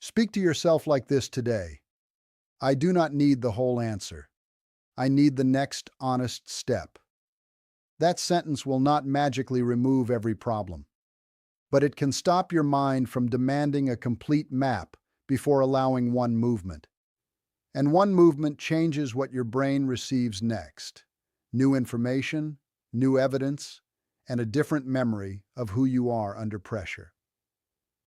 Speak to yourself like this today. I do not need the whole answer. I need the next honest step. That sentence will not magically remove every problem, but it can stop your mind from demanding a complete map before allowing one movement. And one movement changes what your brain receives next: new information, new evidence, and a different memory of who you are under pressure.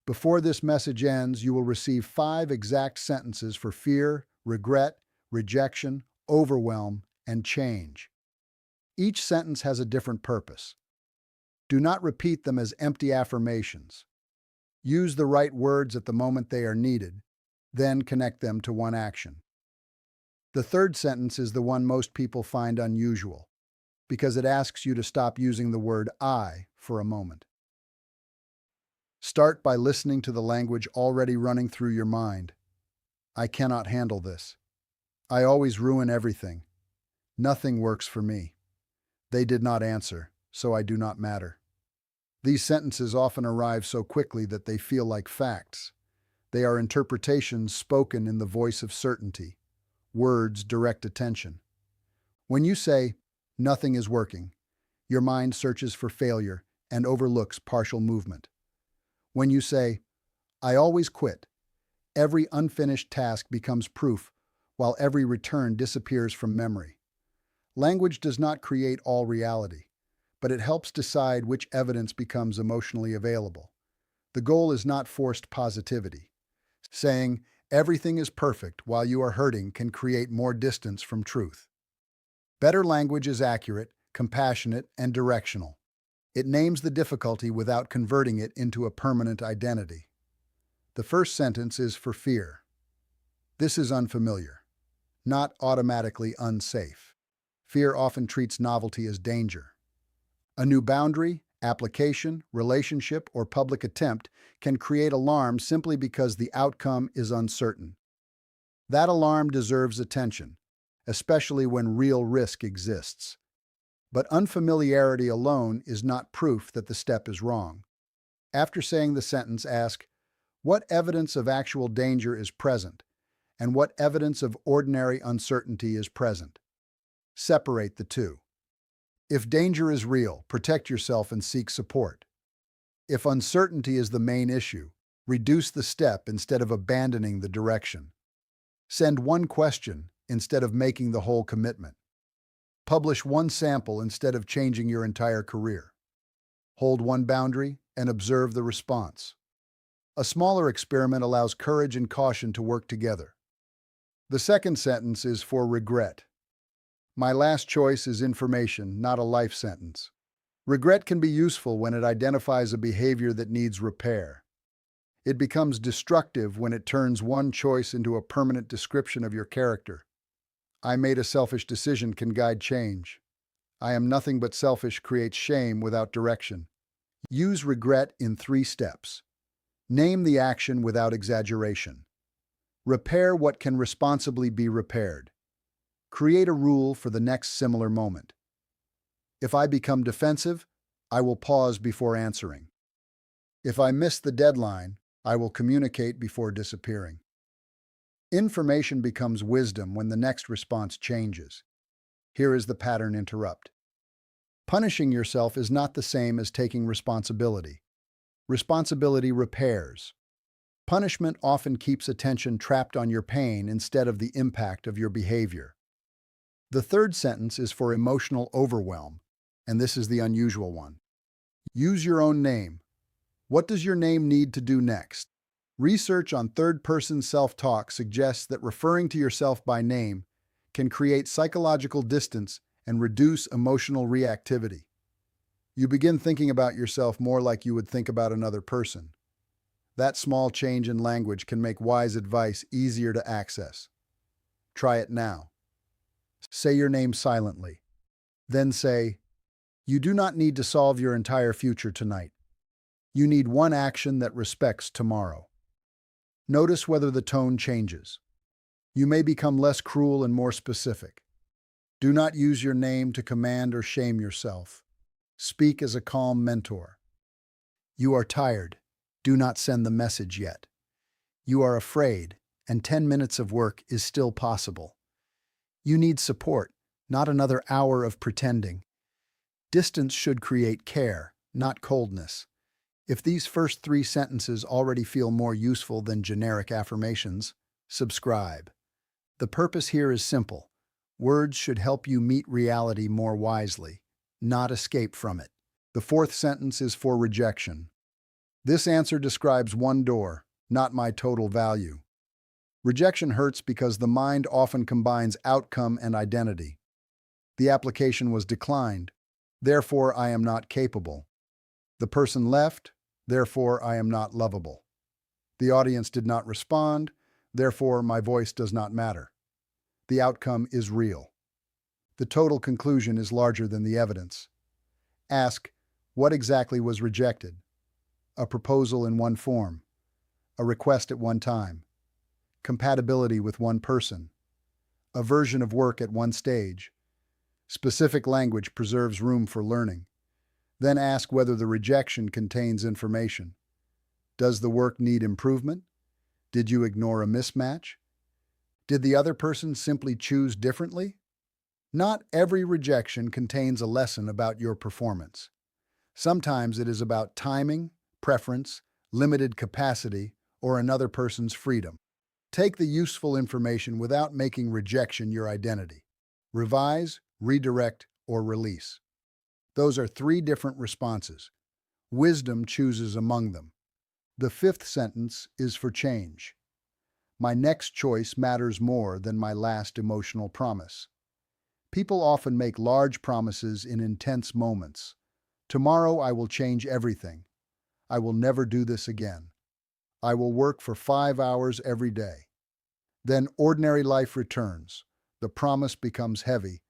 Before this message ends, you will receive 5 exact sentences for fear, regret, rejection, overwhelm, and change. Each sentence has a different purpose. Do not repeat them as empty affirmations. Use the right words at the moment they are needed, then connect them to one action. The third sentence is the one most people find unusual, because it asks you to stop using the word I for a moment. Start by listening to the language already running through your mind. I cannot handle this. I always ruin everything. Nothing works for me. They did not answer, so I do not matter. These sentences often arrive so quickly that they feel like facts. They are interpretations spoken in the voice of certainty. Words direct attention. When you say, "Nothing is working," your mind searches for failure and overlooks partial movement. When you say, "I always quit," every unfinished task becomes proof, while every return disappears from memory. Language does not create all reality, but it helps decide which evidence becomes emotionally available. The goal is not forced positivity. Saying, "Everything is perfect while you are hurting" can create more distance from truth. Better language is accurate, compassionate, and directional. It names the difficulty without converting it into a permanent identity. The first sentence is for fear. This is unfamiliar, not automatically unsafe. Fear often treats novelty as danger. A new boundary, application, relationship, or public attempt can create alarm simply because the outcome is uncertain. That alarm deserves attention, especially when real risk exists. But unfamiliarity alone is not proof that the step is wrong. After saying the sentence, ask, what evidence of actual danger is present, and what evidence of ordinary uncertainty is present? Separate the two. If danger is real, protect yourself and seek support. If uncertainty is the main issue, reduce the step instead of abandoning the direction. Send one question instead of making the whole commitment. Publish one sample instead of changing your entire career. Hold one boundary and observe the response. A smaller experiment allows courage and caution to work together. The second sentence is for regret. My last choice is information, not a life sentence. Regret can be useful when it identifies a behavior that needs repair. It becomes destructive when it turns one choice into a permanent description of your character. I made a selfish decision can guide change. I am nothing but selfish creates shame without direction. Use regret in 3 steps. Name the action without exaggeration. Repair what can responsibly be repaired. Create a rule for the next similar moment. If I become defensive, I will pause before answering. If I miss the deadline, I will communicate before disappearing. Information becomes wisdom when the next response changes. Here is the pattern interrupt. Punishing yourself is not the same as taking responsibility. Responsibility repairs. Punishment often keeps attention trapped on your pain instead of the impact of your behavior. The third sentence is for emotional overwhelm, and this is the unusual one. Use your own name. What does your name need to do next? Research on third-person self-talk suggests that referring to yourself by name can create psychological distance and reduce emotional reactivity. You begin thinking about yourself more like you would think about another person. That small change in language can make wise advice easier to access. Try it now. Say your name silently. Then say, "You do not need to solve your entire future tonight. You need one action that respects tomorrow." Notice whether the tone changes. You may become less cruel and more specific. Do not use your name to command or shame yourself. Speak as a calm mentor. You are tired. Do not send the message yet. You are afraid, and 10 minutes of work is still possible. You need support, not another hour of pretending. Distance should create care, not coldness. If these first 3 sentences already feel more useful than generic affirmations, subscribe. The purpose here is simple. Words should help you meet reality more wisely, not escape from it. The 4th sentence is for rejection. This answer describes one door, not my total value. Rejection hurts because the mind often combines outcome and identity. The application was declined, therefore I am not capable. The person left, therefore I am not lovable. The audience did not respond, therefore my voice does not matter. The outcome is real. The total conclusion is larger than the evidence. Ask, what exactly was rejected? A proposal in one form, a request at one time, compatibility with one person, a version of work at one stage. Specific language preserves room for learning. Then ask whether the rejection contains information. Does the work need improvement? Did you ignore a mismatch? Did the other person simply choose differently? Not every rejection contains a lesson about your performance. Sometimes it is about timing, preference, limited capacity, or another person's freedom. Take the useful information without making rejection your identity. Revise, redirect, or release. Those are 3 different responses. Wisdom chooses among them. The 5th sentence is for change. My next choice matters more than my last emotional promise. People often make large promises in intense moments. Tomorrow I will change everything. I will never do this again. I will work for 5 hours every day. Then ordinary life returns. The promise becomes heavy,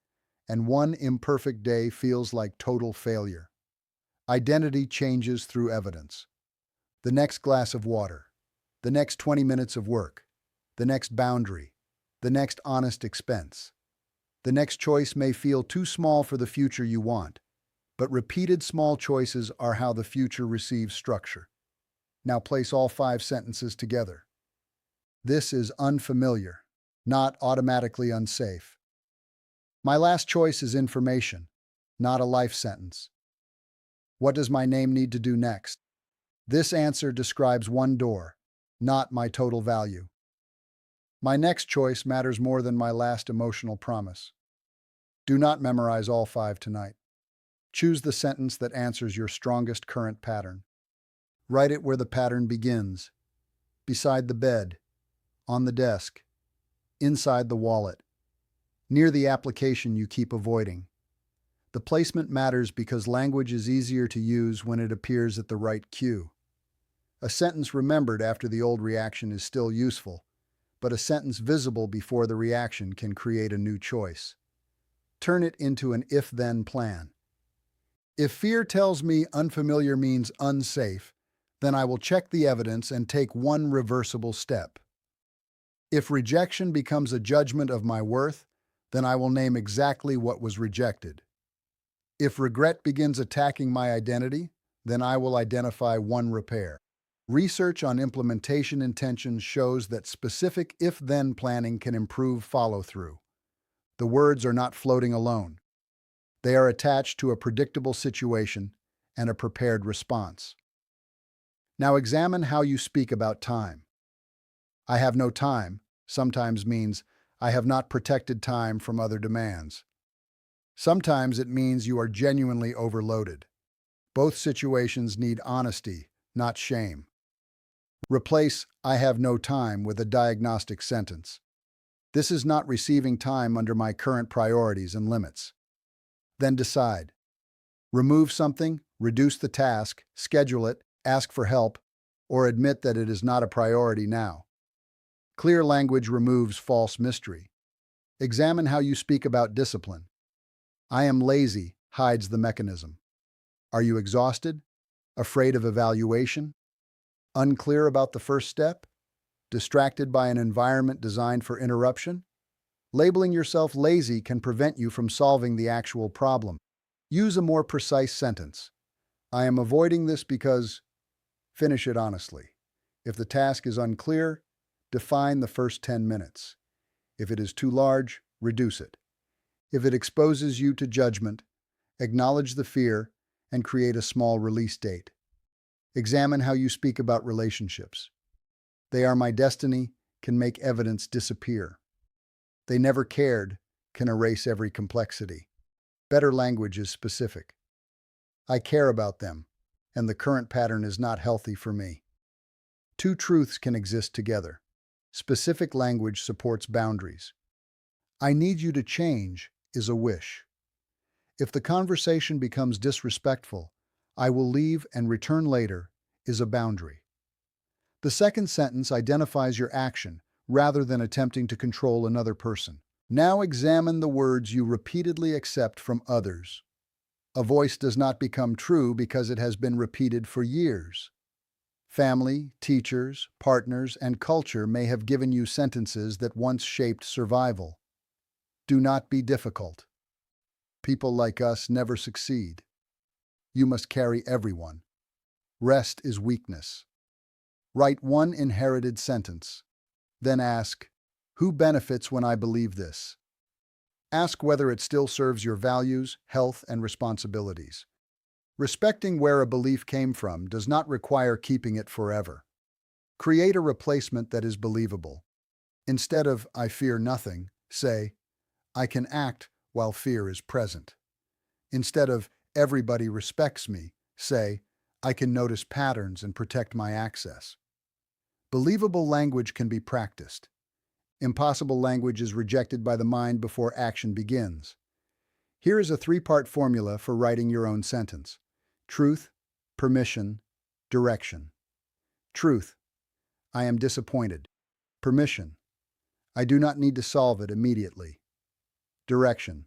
and one imperfect day feels like total failure. Identity changes through evidence. The next glass of water, the next 20 minutes of work, the next boundary, the next honest expense. The next choice may feel too small for the future you want, but repeated small choices are how the future receives structure. Now place all 5 sentences together. This is unfamiliar, not automatically unsafe. My last choice is information, not a life sentence. What does my name need to do next? This answer describes one door, not my total value. My next choice matters more than my last emotional promise. Do not memorize all 5 tonight. Choose the sentence that answers your strongest current pattern. Write it where the pattern begins, beside the bed, on the desk, inside the wallet, near the application you keep avoiding. The placement matters because language is easier to use when it appears at the right cue. A sentence remembered after the old reaction is still useful, but a sentence visible before the reaction can create a new choice. Turn it into an if-then plan. If fear tells me unfamiliar means unsafe, then I will check the evidence and take one reversible step. If rejection becomes a judgment of my worth, then I will name exactly what was rejected. If regret begins attacking my identity, then I will identify one repair. Research on implementation intentions shows that specific if-then planning can improve follow-through. The words are not floating alone. They are attached to a predictable situation and a prepared response. Now examine how you speak about time. I have no time sometimes means I have not protected time from other demands. Sometimes it means you are genuinely overloaded. Both situations need honesty, not shame. Replace I have no time with a diagnostic sentence. This is not receiving time under my current priorities and limits. Then decide. Remove something, reduce the task, schedule it, ask for help, or admit that it is not a priority now. Clear language removes false mystery. Examine how you speak about discipline. I am lazy hides the mechanism. Are you exhausted? Afraid of evaluation? Unclear about the first step? Distracted by an environment designed for interruption? Labeling yourself lazy can prevent you from solving the actual problem. Use a more precise sentence. I am avoiding this because... Finish it honestly. If the task is unclear, define the first 10 minutes. If it is too large, reduce it. If it exposes you to judgment, acknowledge the fear and create a small release date. Examine how you speak about relationships. They are my destiny can make evidence disappear. They never cared can erase every complexity. Better language is specific. I care about them, and the current pattern is not healthy for me. Two truths can exist together. Specific language supports boundaries. I need you to change is a wish. If the conversation becomes disrespectful, I will leave and return later is a boundary. The second sentence identifies your action rather than attempting to control another person. Now examine the words you repeatedly accept from others. A voice does not become true because it has been repeated for years. Family, teachers, partners, and culture may have given you sentences that once shaped survival. Do not be difficult. People like us never succeed. You must carry everyone. Rest is weakness. Write one inherited sentence. Then ask, who benefits when I believe this? Ask whether it still serves your values, health, and responsibilities. Respecting where a belief came from does not require keeping it forever. Create a replacement that is believable. Instead of, I fear nothing, say, I can act while fear is present. Instead of, everybody respects me, say, I can notice patterns and protect my access. Believable language can be practiced. Impossible language is rejected by the mind before action begins. Here is a 3-part formula for writing your own sentence. Truth, permission, direction. Truth, I am disappointed. Permission, I do not need to solve it immediately. Direction,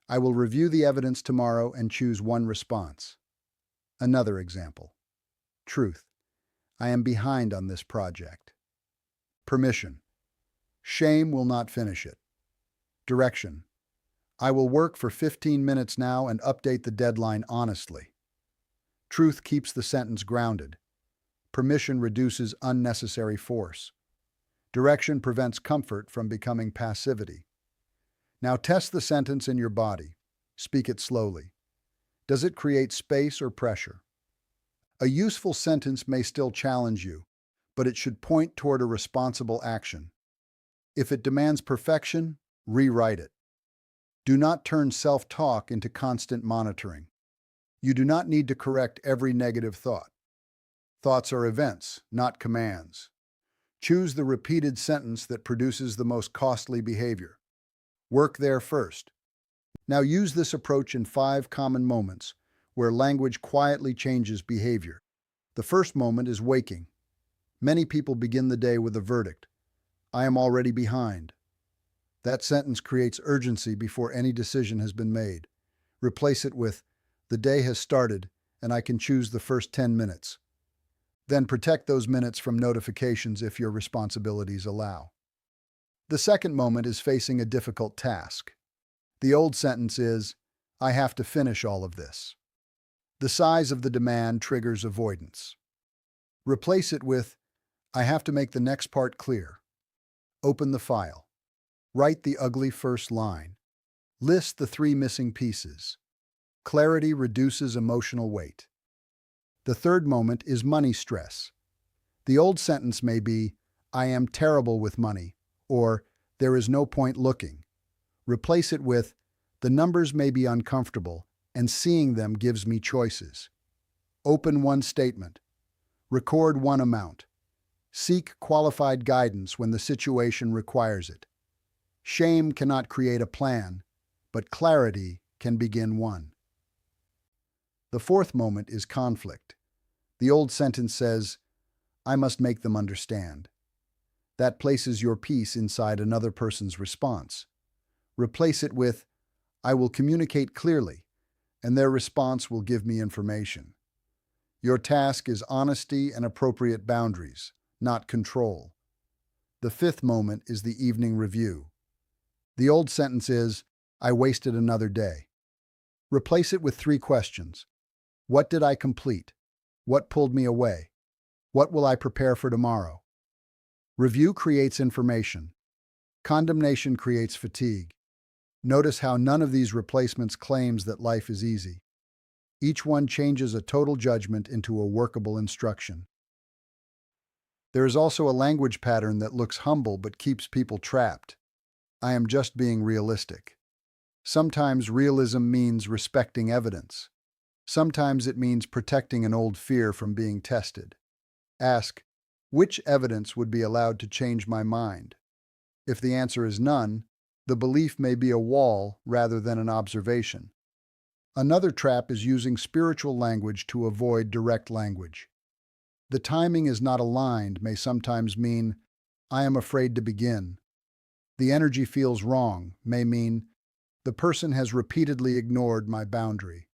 I will review the evidence tomorrow and choose one response. Another example. Truth, I am behind on this project. Permission, shame will not finish it. Direction, I will work for 15 minutes now and update the deadline honestly. Truth keeps the sentence grounded. Permission reduces unnecessary force. Direction prevents comfort from becoming passivity. Now test the sentence in your body. Speak it slowly. Does it create space or pressure? A useful sentence may still challenge you, but it should point toward a responsible action. If it demands perfection, rewrite it. Do not turn self-talk into constant monitoring. You do not need to correct every negative thought. Thoughts are events, not commands. Choose the repeated sentence that produces the most costly behavior. Work there first. Now use this approach in 5 common moments where language quietly changes behavior. The first moment is waking. Many people begin the day with a verdict. I am already behind. That sentence creates urgency before any decision has been made. Replace it with, the day has started and I can choose the first 10 minutes. Then protect those minutes from notifications if your responsibilities allow. The second moment is facing a difficult task. The old sentence is, I have to finish all of this. The size of the demand triggers avoidance. Replace it with, I have to make the next part clear. Open the file. Write the ugly first line. List the 3 missing pieces. Clarity reduces emotional weight. The third moment is money stress. The old sentence may be, I am terrible with money, or there is no point looking. Replace it with, the numbers may be uncomfortable, and seeing them gives me choices. Open one statement. Record one amount. Seek qualified guidance when the situation requires it. Shame cannot create a plan, but clarity can begin one. The fourth moment is conflict. The old sentence says, I must make them understand. That places your piece inside another person's response. Replace it with, I will communicate clearly, and their response will give me information. Your task is honesty and appropriate boundaries, not control. The fifth moment is the evening review. The old sentence is, I wasted another day. Replace it with 3 questions. What did I complete? What pulled me away? What will I prepare for tomorrow? Review creates information. Condemnation creates fatigue. Notice how none of these replacements claims that life is easy. Each one changes a total judgment into a workable instruction. There is also a language pattern that looks humble but keeps people trapped. I am just being realistic. Sometimes realism means respecting evidence. Sometimes it means protecting an old fear from being tested. Ask, which evidence would be allowed to change my mind? If the answer is none, the belief may be a wall rather than an observation. Another trap is using spiritual language to avoid direct language. The timing is not aligned may sometimes mean, I am afraid to begin. The energy feels wrong may mean, the person has repeatedly ignored my boundary.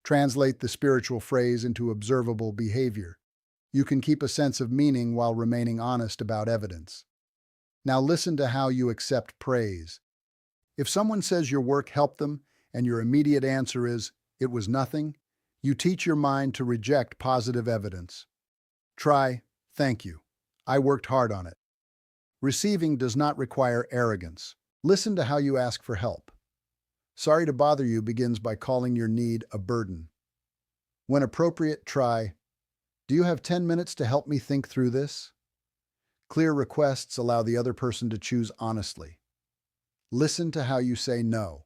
Translate the spiritual phrase into observable behavior. You can keep a sense of meaning while remaining honest about evidence. Now listen to how you accept praise. If someone says your work helped them and your immediate answer is, it was nothing, you teach your mind to reject positive evidence. Try, thank you. I worked hard on it. Receiving does not require arrogance. Listen to how you ask for help. Sorry to bother you begins by calling your need a burden. When appropriate, try, do you have 10 minutes to help me think through this? Clear requests allow the other person to choose honestly. Listen to how you say no.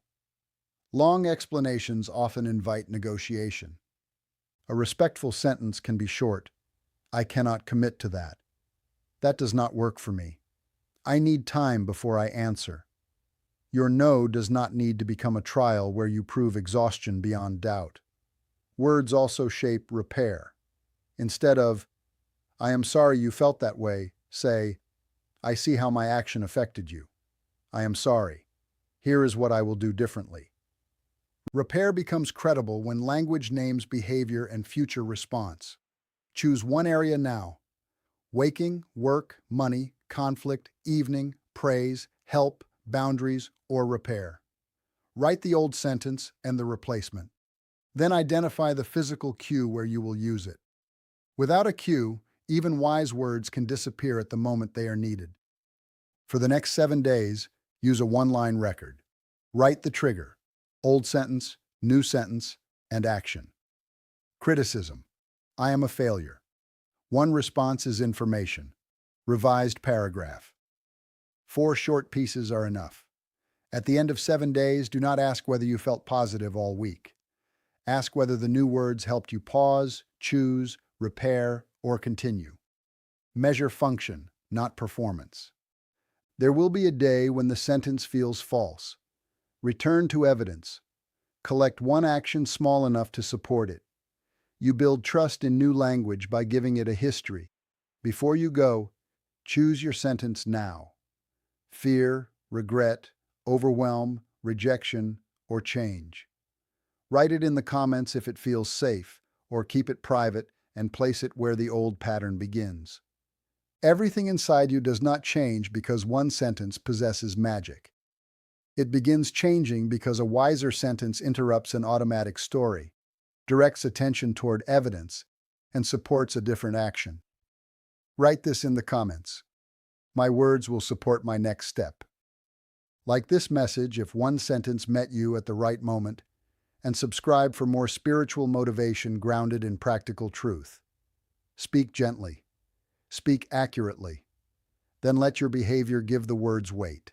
Long explanations often invite negotiation. A respectful sentence can be short. I cannot commit to that. That does not work for me. I need time before I answer. Your no does not need to become a trial where you prove exhaustion beyond doubt. Words also shape repair. Instead of, I am sorry you felt that way, say, I see how my action affected you. I am sorry. Here is what I will do differently. Repair becomes credible when language names behavior and future response. Choose one area now. Waking, work, money, conflict, evening, praise, help, boundaries, or repair. Write the old sentence and the replacement. Then identify the physical cue where you will use it. Without a cue, even wise words can disappear at the moment they are needed. For the next 7 days, use a one-line record. Write the trigger, old sentence, new sentence, and action. Criticism. I am a failure. One response is information. Revised paragraph. 4 short pieces are enough. At the end of 7 days, do not ask whether you felt positive all week. Ask whether the new words helped you pause, choose, repair, or continue. Measure function, not performance. There will be a day when the sentence feels false. Return to evidence. Collect one action small enough to support it. You build trust in new language by giving it a history. Before you go, choose your sentence now. Fear, regret, overwhelm, rejection, or change. Write it in the comments if it feels safe, or keep it private and place it where the old pattern begins. Everything inside you does not change because one sentence possesses magic. It begins changing because a wiser sentence interrupts an automatic story, directs attention toward evidence, and supports a different action. Write this in the comments. My words will support my next step. Like this message if one sentence met you at the right moment, and subscribe for more spiritual motivation grounded in practical truth. Speak gently. Speak accurately. Then let your behavior give the words weight.